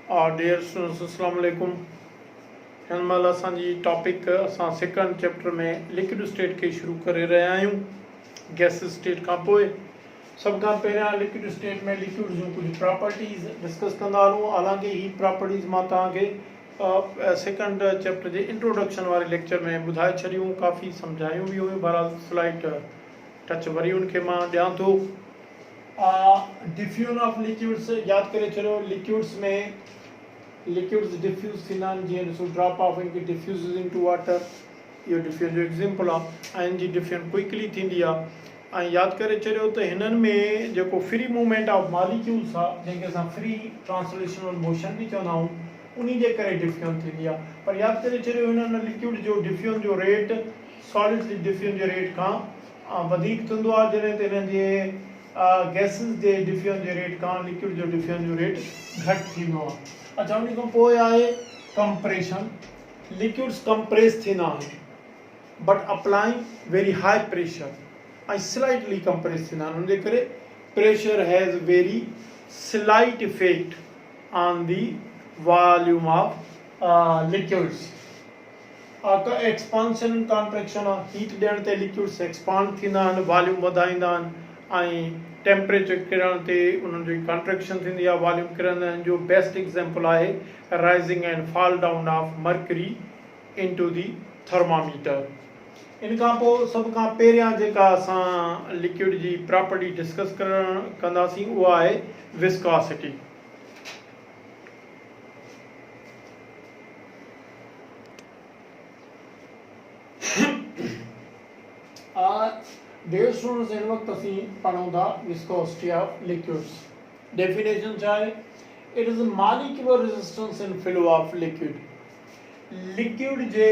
Dear students अस्सलाम वालेकुम। हिन महिल असांजी टॉपिक असां सेकंड चैप्टर में लिक्विड स्टेट खे शुरू करे रहिया आहियूं। गैस स्टेट खां पोइ सभ खां पहिरियां लिक्विड स्टेट में लिक्विड जूं कुझु प्रॉपर्टीज़ डिस्कस कंदा हलूं। हालांकि ही प्रॉपर्टीज़ मां तव्हांखे सेकंड चैप्टर जे इंट्रोडक्शन वारे लेक्चर में ॿुधाए छॾियूं, काफ़ी सम्झायूं बि हुयूं। बहरहाल स्लाइड टच वरी उनखे मां ॾियां थो। डिफ्यूजन ऑफ लिक्विड्स यादि करे छॾियो। लिक्विड्स में लिक्विड्स डिफ्यूज़ थींदा आहिनि, जीअं ॾिसो drop of ink diffuses into water, इहो डिफ्यूजन जो एग्ज़ाम्पल आहे। ऐं जी डिफ्यूजन क्विकली थींदी आहे। ऐं यादि करे छॾियो त हिननि में जेको फ्री मूवमेंट ऑफ मॉलिक्यूल्स आहे, जंहिंखे असां फ्री ट्रांसलेशनल मोशन बि चवंदा आहियूं, उन जे करे डिफ्यूजन थींदी आहे। पर यादि करे छॾियो हिननि लिक्विड जो डिफ्यूजन जो रेट सॉलिड डिफ्यूजन जे रेट खां वधीक थींदो आहे, जॾहिं त हिननि जे गैसिस जे डिफ्यूजन जे रेट खां लिक्विड जो डिफ्यूजन जो रेट घटि थींदो आहे। अच्छा, उन खां पोइ आहे कंप्रेशन। लिक्विड्स कंप्रेस थींदा आहिनि but applying very high pressure, ऐं स्लाइटली कंप्रेस थींदा आहिनि। उनजे करे pressure has very slight effect on the volume of liquids. Expansion contraction आहे, हीट ॾियण ते लिक्विड्स एक्सपांड थींदा आहिनि, वॉल्यूम वधाईंदा आहिनि, ऐं टेम्परेचर किरण ते उन्हनि जी कॉन्ट्रैक्शन थींदी आहे, वॉल्यूम किरंदा आहिनि। जो बेस्ट एग्जांपल आहे rising and fall down of mercury into the thermometer. इन खां पोइ सभ खां पहिरियां जेका असां लिक्विड जी प्रॉपर्टी डिस्कस कंदासीं उहा आहे विस्कोसिटी। डियर स्टूडेंट्स, हिन वक़्तु असीं पढ़ूं था विस्कोसिटी ऑफ लिक्विड्स। डेफिनेशन छा आहे? It is molecular resistance in flow of liquid. Liquid जे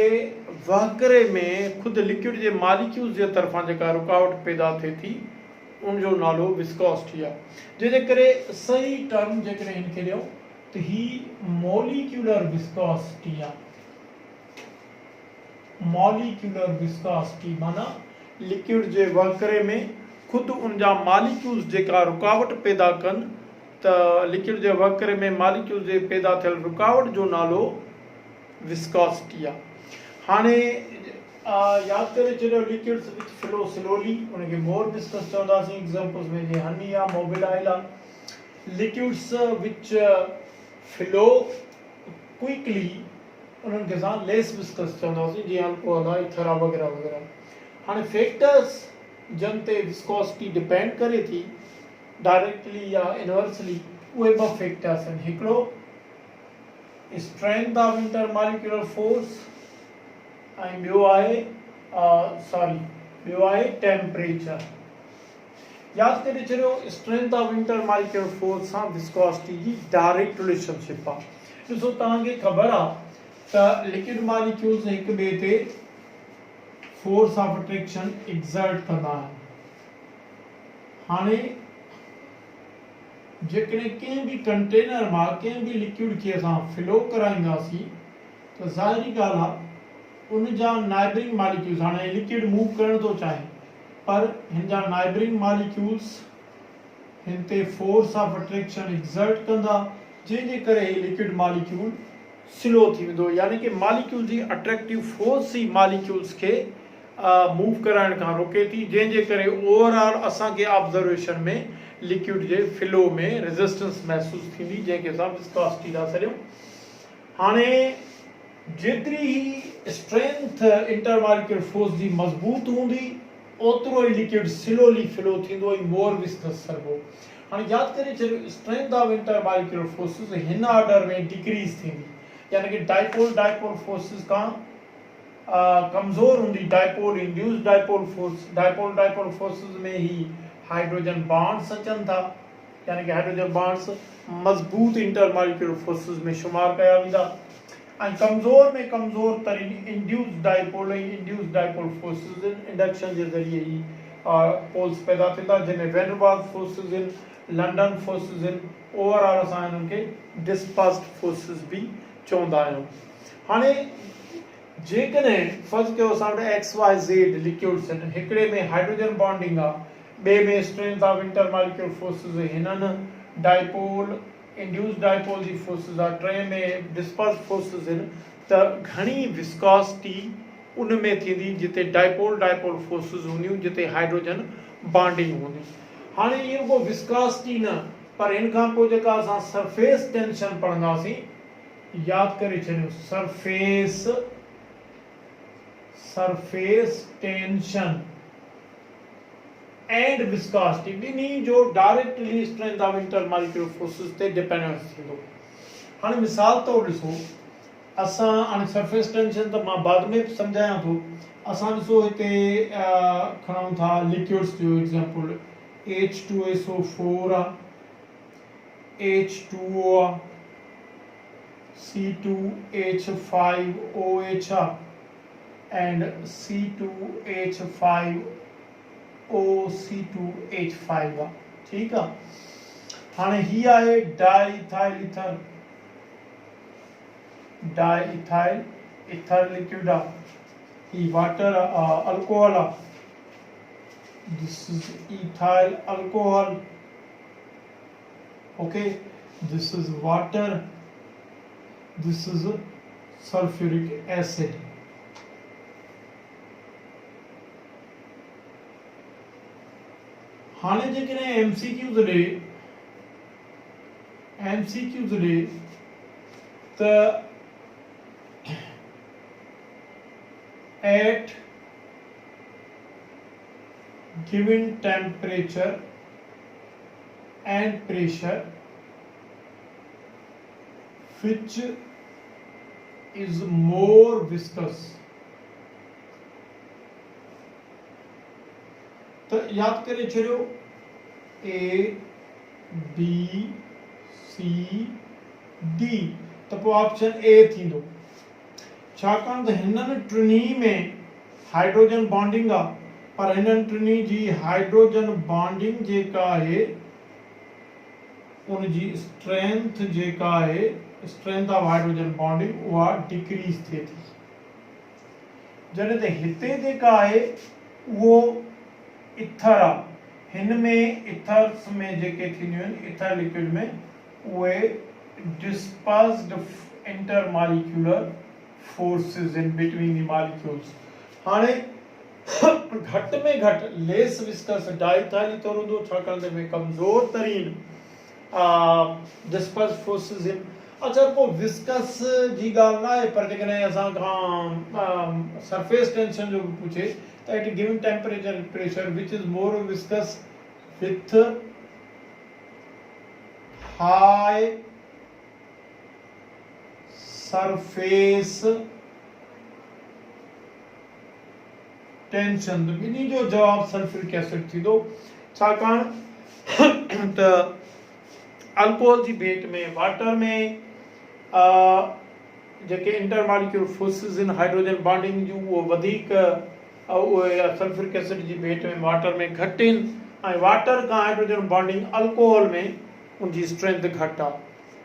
वहकरे में ख़ुदि लिक्विड जे मॉलिक्यूल्स जे तरफ़ां जेका रुकावट पैदा थिए थी, उनजो नालो विस्कोसिटी आहे। जंहिंजे करे सही टर्म जेकॾहिं हिनखे ॾियूं त ही मॉलिक्यूलर विस्कोसिटी आहे। मॉलिक्यूलर विस्कोसिटी माना लिक्विड जे वहकरे में ख़ुदि उनजा मॉलिक्यूल्स जेका रुकावट पैदा कनि, त लिक्विड जे वहकरे में मॉलिक्यूल्स जे पैदा थियल रुकावट जो नालो विस्कोसिटी आहे। हाणे यादि करे छॾियो, लिक्विड्स विच फ्लो स्लोली, उनखे मोर विस्कस चवंदासीं। एग्जांपल्स में जीअं हनी आहे, मोबिलाइल आहे। लिक्विड्स विच फ्लो क्विकली, उन्हनि खे असां लेस विस्कस चवंदासीं, जीअं अल्कोहल आहे, इथर आहे, वग़ैरह वग़ैरह। हाणे फैक्टर्स जन ते विस्कोसिटी डिपेंड करे थी, डायरेक्टली या इनवर्सली, उहे ॿ फैक्टर्स आहिनि। हिकिड़ो स्ट्रेंथ ऑफ इंटरमॉलिक्यूलर फोर्स, ऐं ॿियो आहे टेम्परेचर। यादि करे छॾियो, स्ट्रेंथ ऑफ इंटरमॉलिक्यूलर फोर्स सां विस्कोसिटी जी डायरेक्ट रिलेशनशिप आहे। ॾिसो, तव्हांखे ख़बर आहे त लिक्विड मॉलिक्यूल्स हिक ॿिए ते फोर्स ऑफ अट्रैक्शन एक्सर्ट कंदा आहिनि। हाणे जेकॾहिं कंहिं बि कंटेनर मां कंहिं बि लिक्विड खे असां फ्लो कराईंदासीं, त ज़ाहिरी ॻाल्हि आहे उन जा नाइबरिंग मॉलिक्यूल्स, हाणे लिक्विड मूव करण थो चाहे, पर हिन जा नाइबरिंग मॉलिक्यूल्स हिन ते फोर्स ऑफ अट्रैक्शन एक्सर्ट कंदा, जंहिंजे करे ही लिक्विड मॉलिक्यूल स्लो थी वेंदो। यानी कि मॉलिक्यूल जी अट्रैक्टिव फोर्स ही मॉलिक्यूल्स खे मूव कराइण खां रोके थी, जंहिंजे करे ओवरऑल असांखे ऑब्जर्वेशन में लिक्विड जे फ्लो में रेजिस्टेंस महसूस थींदी, जंहिंखे असां विस्कोसिटी था सॾियूं। हाणे जेतिरी ही स्ट्रेंथ इंटरमॉलिक्यूलर फोर्स जी मज़बूत हूंदी, ओतिरो ई लिक्विड स्लोली फ्लो थींदो ऐं मोर विस्कस सरबो। हाणे यादि करे छॾियो, स्ट्रेंथ ऑफ इंटरमॉलिक्यूलर फोर्सिस हिन ऑर्डर में डिक्रीज़ थींदी, यानी कि डाइपोल फोर्सिस खां कमज़ोर हूंदी dipole induced dipole force. Dipole forces में ही हाइड्रोजन बॉन्ड्स अचनि था, यानी कि हाइड्रोजन बॉन्ड्स मज़बूत इंटरमॉलिक्यूलर फोर्सिस में शुमार कया वेंदा। ऐं कमज़ोर में कमज़ोर तरीन इंड्यूस्ड डाइपोल फोर्सिस आहिनि। इंडक्शन जे ज़रिए ही पोल्स पैदा थींदा, जंहिंमें वैन डर वाल्स फोर्सिस आहिनि, लंडन फोर्सिस आहिनि। ओवरऑल असां हिननि खे डिस्पर्स्ड फोर्सिस बि चवंदा आहियूं। हाणे जेकॾहिं फर्ज़ कयो असां वटि XYZ लिक्विड्स आहिनि, हिकिड़े में हाइड्रोजन बॉन्डिंग आहे, ॿिए में स्ट्रेंथ ऑफ इंटरमॉलिक्यूलर फोर्सिस, हिननि डाइपोल इंड्यूस डाइपोल जी फोर्सिस आहे, 3 में डिस्पर्स फोर्सिस आहिनि, त घणी विस्कॉसिटी उन में थींदी जिते डाइपोल फोर्सिस हूंदियूं, जिते हाइड्रोजन बॉन्डिंग हूंदी। हाणे इहो को विस्कॉसिटी न, पर इन खां पोइ जेका असां सरफेस टेंशन पढ़ंदासीं, यादि करे छॾियो, सरफेस टेंशन एंड विस्कॉसिटी ॿिन्ही जो directly strength of intermolecular forces ते डिपेंडेंस थींदो। हाणे मिसाल तौर ॾिसो, असां हाणे सरफेस टेंशन त मां बाद में सम्झायां थो। असां ॾिसो हिते खणूं था लिक्विड्स जो एग्जांपल, H2SO4 आहे, H2O आहे, C2H5OH आहे एंड C2H5OC2H5 आहे। ठीकु आहे। हाणे ही आहे डाइथाइल ईथर लिक्विड आहे, ही वाटर अल्कोहल आहे, this is ethyl alcohol, okay, this is water, this is sulfuric acid। हाणे जेकॾहिं MCQs ॾे त at given temperature and pressure which is more viscous, तो याद करे छड़ियो A B C D, तो पोइ ऑप्शन A थींदो। छाकाणि त हिननि टिनी में हाइड्रोजन बॉन्डिंग आहे, पर हिननि टिनी जी हाइड्रोजन बॉन्डिंग जेका आहे उन जी स्ट्रेंथ जेका आहे, स्ट्रेंथ ऑफ हाइड्रोजन बॉन्डिंग, उहा डिक्रीज थिए थी। जॾहिं त हिते जेका आहे उहो इथर आहे, हिन में इथर्स में जेके थींदियूं आहिनि, इथर लिक्विड में उहे dispersed intermolecular forces in between the molecules. हाणे घटि में घटि लेस विस्कस डाइथाइल ईथर हूंदो, छाकाणि त में कमज़ोर तरीन डिस्पर्स फोर्सेस आहिनि। अच्छा, पोइ विस्कस जी ॻाल्हि न आहे, पर जेकॾहिं असां खां सरफेस टेंशन जो बि पुछे त at given temperature and pressure which is more viscous with high surface tension, तो ॿिन्ही जो जवाब सल्फ्यूरिक एसिड थींदो। छाकाणि त अल्कोहल जी भेट में, वाटर में जेके इंटरमॉलिक्यूलर फोर्सिस आहिनि हाइड्रोजन बॉन्डिंग जूं, उहो वधीक, उहे सल्फ्यूरिक एसिड जी भेट में वाटर में घटि आहिनि, ऐं वाटर खां हाइड्रोजन बॉन्डिंग अल्कोहल में उनजी स्ट्रेंथ घटि आहे।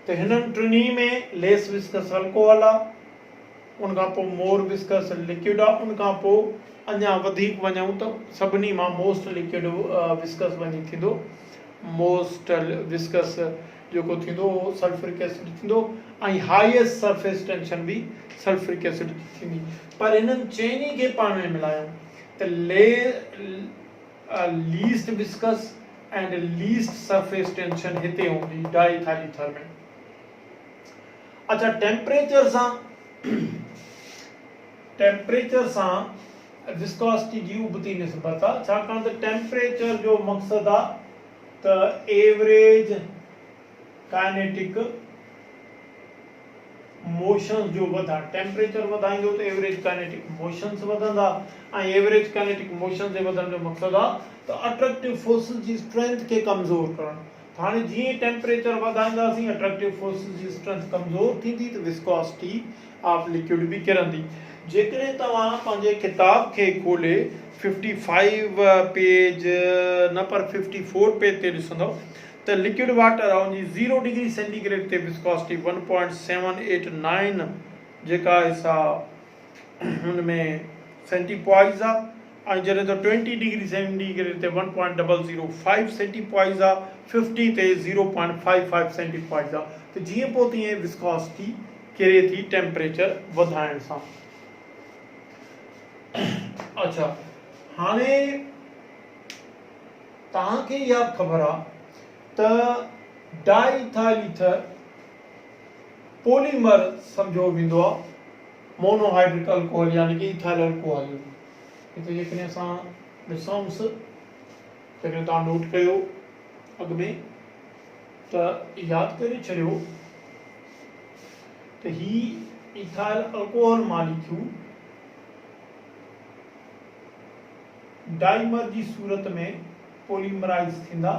त हिननि टिनी में लेस विस्कस अल्कोहल आहे, उनखां पोइ मोर विस्कस लिक्विड आहे, उनखां पोइ अञा वधीक वञूं त सभिनी मां मोस्ट लिक्विड विस्कस वञी थींदो, मोस्ट विस्कस जेको थींदो सल्फ्यूरिक एसिड थींदो, ऐं हाईएस्ट सरफेस टेंशन भी सल्फ्यूरिक एसिड थींदी। पर इन्हनि चइनी खे पाण में मिलायूं त least viscous and least surface tension हिते हूंदी डाइथाइल ईथर में। अच्छा, टेम्परेचर सां विस्कोसिटी जी उबती निस्बत आहे, छाकाणि त टेम्परेचर जो मक़सदु आहे त एवरेज काइनेटिक मोशंस जो वधणु, टेम्परेचर वधाईंदो त एवरेज काइनेटिक मोशंस वधंदा, ऐं एवरेज काइनेटिक मोशन जे वधण जो मक़सदु आहे त अट्रैक्टिव फोर्सिस जी स्ट्रेंथ खे कमज़ोर करणु। हाणे जीअं टेम्परेचर वधाईंदासीं अट्रैक्टिव फोर्सिस जी स्ट्रेंथ कमज़ोर थींदी त विस्कोसिटी ऑफ लिक्विड भी किरंदी। जेकॾहिं तव्हां पंहिंजे किताब खे खोले 55 पेज न पर 54 पेज ते ॾिसंदव त लिक्विड वाटर आहे उनजी 0 डिग्री सेंटीग्रेड ते विस्कोसिटी 1.789 जेका आहे सा हुन में सेंटीपॉइज़ आहे, ऐं जॾहिं त 20 डिग्री सेंटीग्रेड ते 1.005 सेंटीपॉइज़ आहे, 50 ते 0.55 सेंटीफाइड आहे। त जीअं पोइ तीअं विस्कोसिटी किरे थी टेम्परेचर वधाइण सां। अच्छा, हाणे तव्हांखे इहा ख़बर आहे त डाईइथाइल ईथर पॉलीमर सम्झो वेंदो आहे मोनोहाइड्रिक अल्कोहल यानी कि इथाइल अल्कोहल। हिते जेकॾहिं असां ॾिसूंसि, जेकॾहिं तव्हां नोट कयो अॻु में त यादि करे छॾियो त ही इथाइल अल्कोहल मॉलिक्यूल डाइमर जी सूरत में पॉलीमराइज थींदा।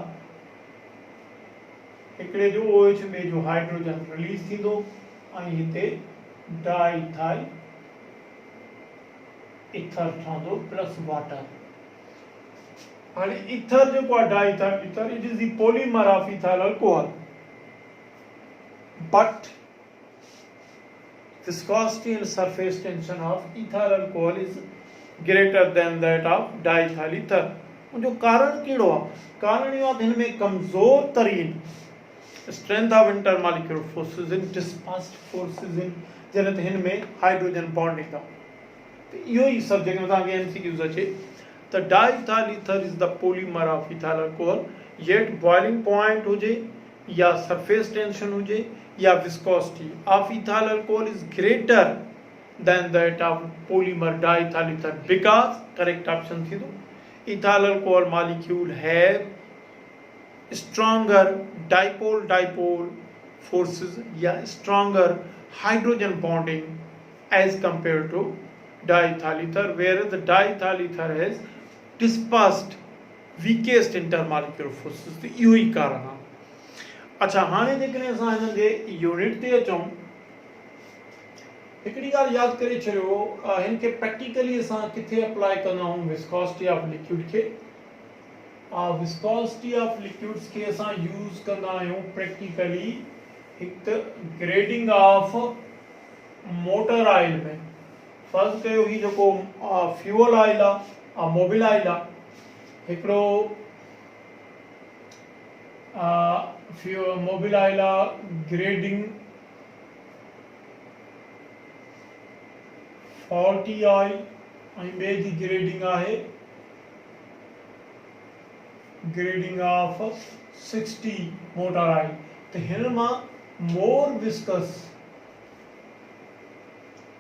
हिकिड़े जो OH में जो हाइड्रोजन रिलीज थींदो ऐं हिते डाईइथाइल ईथर ठहंदो प्लस वाटर। हाणे ईथर जेको आहे diethyl ether, it is the polymer of ethyl alcohol, but viscosity and surface tension of ethyl alcohol is greater than that of diethyl ether। जो कारण कहिड़ो आहे? कारण इहो आहे त हिन में कमज़ोर तरीन strength of intermolecular forces in dispersed forces in, जॾहिं त हिन में हाइड्रोजन बॉन्डिंग आहे। त इहो ई सभु जेकॾहिं तव्हांखे MCQs अचे त diethyl ether is the polymer of ethyl alcohol, yet boiling point हुजे या सरफेस टेंशन हुजे या viscosity of ethyl alcohol is greater than that of polymer diethyl ether, because correct option थींदो ethyl alcohol molecule have stronger dipole forces या stronger hydrogen bonding as compared to diethyl ether, whereas the diethyl ether has dispersed weakest intermolecular forces। तो इहो ई कारण आहे। अच्छा, हाणे जेकॾहिं असां हिन जे यूनिट ते अचूं, हिकिड़ी ॻाल्हि यादि करे छॾियो, हिन खे प्रैक्टिकली असां किथे अप्लाई कंदा आहियूं विस्कोसिटी ऑफ लिक्विड खे। विस्कोसिटी ऑफ लिक्विड्स के असां यूज़ कंदा आहियूं प्रैक्टिकली हिकु ग्रेडिंग ऑफ मोटर ऑयल में। फर्ज़ कयो ही जेको फ्यूल ऑयल आहे, मोबिल ऑयल आहे, हिकिड़ो मोबिल ऑयल आहे ग्रेडिंग 40 ऑयल ऐं ॿिए जी ग्रेडिंग आहे ग्रेडिंग ऑफ 60 मोटर ऑयल। तो हिन मां मोर विस्कस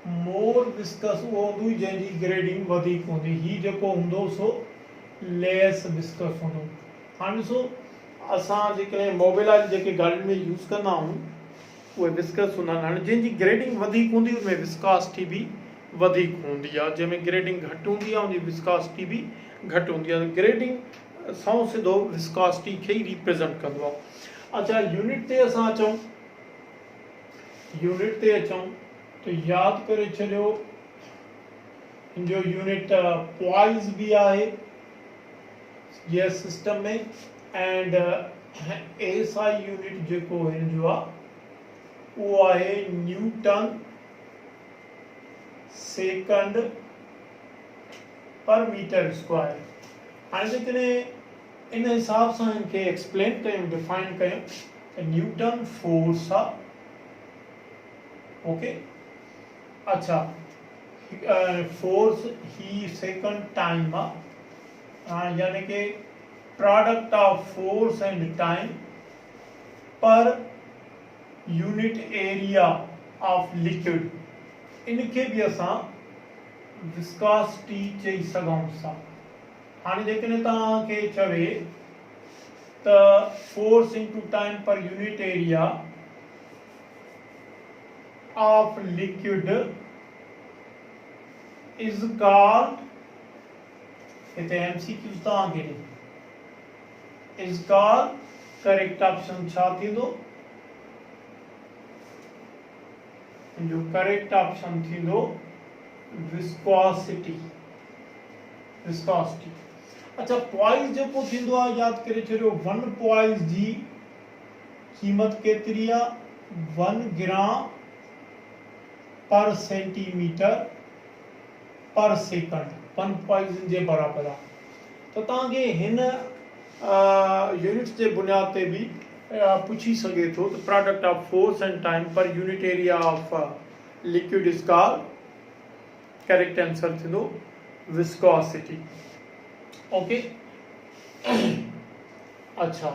उहो हूंदो जंहिंजी ग्रेडिंग वधीक हूंदी, ही जेको हूंदो सो लेस विस्कस हूंदो। हाणे ॾिसो, असां जेकॾहिं मोबिल ऑयल जेके गाॾियुनि में यूज़ कंदा आहियूं उहे विस्कस हूंदा आहिनि। हाणे जंहिंजी ग्रेडिंग वधीक हूंदी उनमें विस्कोसिटी बि वधीक हूंदी आहे, जंहिंमें ग्रेडिंग घटि हूंदी आहे उनजी विस्कोसिटी बि घटि हूंदी आहे। ग्रेडिंग सौ सिधो विस्कोसिटी खे ई रिप्रेजेंट कंदो आहे। अच्छा, यूनिट ते असां अचूं, तो यादि करे छॾियो हिन जो यूनिट पॉइज़ बि आहे गैस सिस्टम में, एंड SI यूनिट जेको हिन जो आहे उहो आहे न्यूटन सेकंड पर मीटर स्क्वायर। हाणे जेकॾहिं इन हिसाब सां इनखे एक्सप्लेन कयूं, डिफाइन कयूं त न्यूटन फोर्स आहे, ओके। अच्छा, फोर्स ही सेकंड टाइम आहे, यानी कि product of force and time per unit area of liquid, इनखे भी असां विस्कोसिटी चई सघूं था। हाणे जेकॾहिं तव्हांखे चवे त force into time per unit area of liquid is called, हिते MCQ तव्हांखे इज कॉल्ड, करेक्ट ऑप्शन छा थींदो? जो करेक्ट ऑप्शन थींदो विस्कोसिटी। अच्छा, पॉइज़ जेको थींदो आहे यादि करे छॾियो, 1 पॉइज़ जी कीमत केतिरी आहे? 1 ग्राम पर सेंटीमीटर पर सेकंड, 1 पॉइज़ जे बराबर आहे। तो तव्हांखे हिन यूनिट्स जे बुनियाद ते बि पुछी सघे थो त product of force and time per unit area of liquid is called, correct answer थींदो विस्कोसिटी। ओके अच्छा